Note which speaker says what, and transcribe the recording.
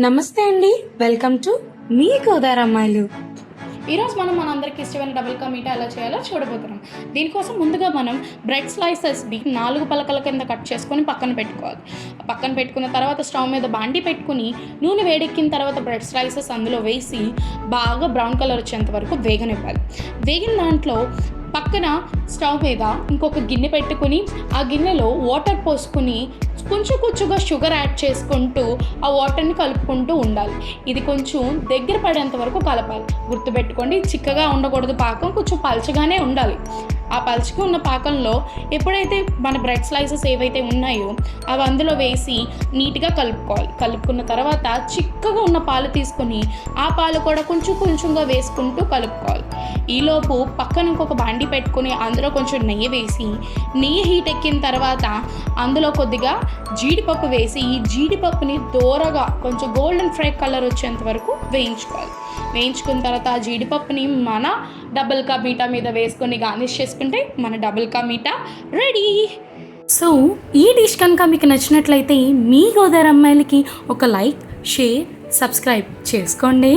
Speaker 1: నమస్తే అండి, welcome to me Godavari అమ్మాయిలు.
Speaker 2: ఈరోజు మనం మనందరికీ ఇష్టమైన డబుల్ కా మీఠా ఎలా చేయాలో చూడబోతున్నాం. దీనికోసం ముందుగా మనం బ్రెడ్ స్లైసెస్ని 4 పలకల కింద కట్ చేసుకొని పక్కన పెట్టుకోవాలి. పక్కన పెట్టుకున్న తర్వాత స్టవ్ మీద బాండి పెట్టుకుని నూనె వేడెక్కిన తర్వాత బ్రెడ్ స్లైసెస్ అందులో వేసి బాగా బ్రౌన్ కలర్ వచ్చేంత వరకు వేగనివ్వాలి. వేగిన దాంట్లో పక్కన స్టవ్ మీద ఇంకొక గిన్నె పెట్టుకుని ఆ గిన్నెలో వాటర్ పోసుకుని కొంచెంగా షుగర్ యాడ్ చేసుకుంటూ ఆ వాటర్ని కలుపుకుంటూ ఉండాలి. ఇది కొంచెం దగ్గర పడేంత వరకు కలపాలి. గుర్తుపెట్టుకోండి, చిక్కగా ఉండకూడదు, పాకం కొంచెం పల్చగానే ఉండాలి. ఆ పలుచుకు ఉన్న పాకంలో ఎప్పుడైతే మన బ్రెడ్ స్లైసెస్ ఏవైతే ఉన్నాయో అవి అందులో వేసి నీట్గా కలుపుకోవాలి. కలుపుకున్న తర్వాత చిక్కగా ఉన్న పాలు తీసుకొని ఆ పాలు కూడా కొంచెంగా వేసుకుంటూ కలుపుకోవాలి. ఈలోపు పక్కన ఇంకొక బాండి పెట్టుకొని అందులో కొంచెం నెయ్యి వేసి నెయ్యి హీట్ ఎక్కిన తర్వాత అందులో కొద్దిగా జీడిపప్పు వేసి ఈ జీడిపప్పుని దూరగా కొంచెం గోల్డెన్ ఫ్రై కలర్ వచ్చేంత వరకు వేయించుకోవాలి. వేయించుకున్న తర్వాత ఆ జీడిపప్పుని మన డబుల్ కా మీఠా మీద వేసుకొని గార్నిష్ చేసుకుంటే మన double ka meetha ready.
Speaker 1: So ఈ డిష్ కనుక మీకు నచ్చినట్లయితే మీ గోదావరి అమ్మాయిలకి ఒక లైక్, షేర్, సబ్స్క్రైబ్ చేసుకోండి.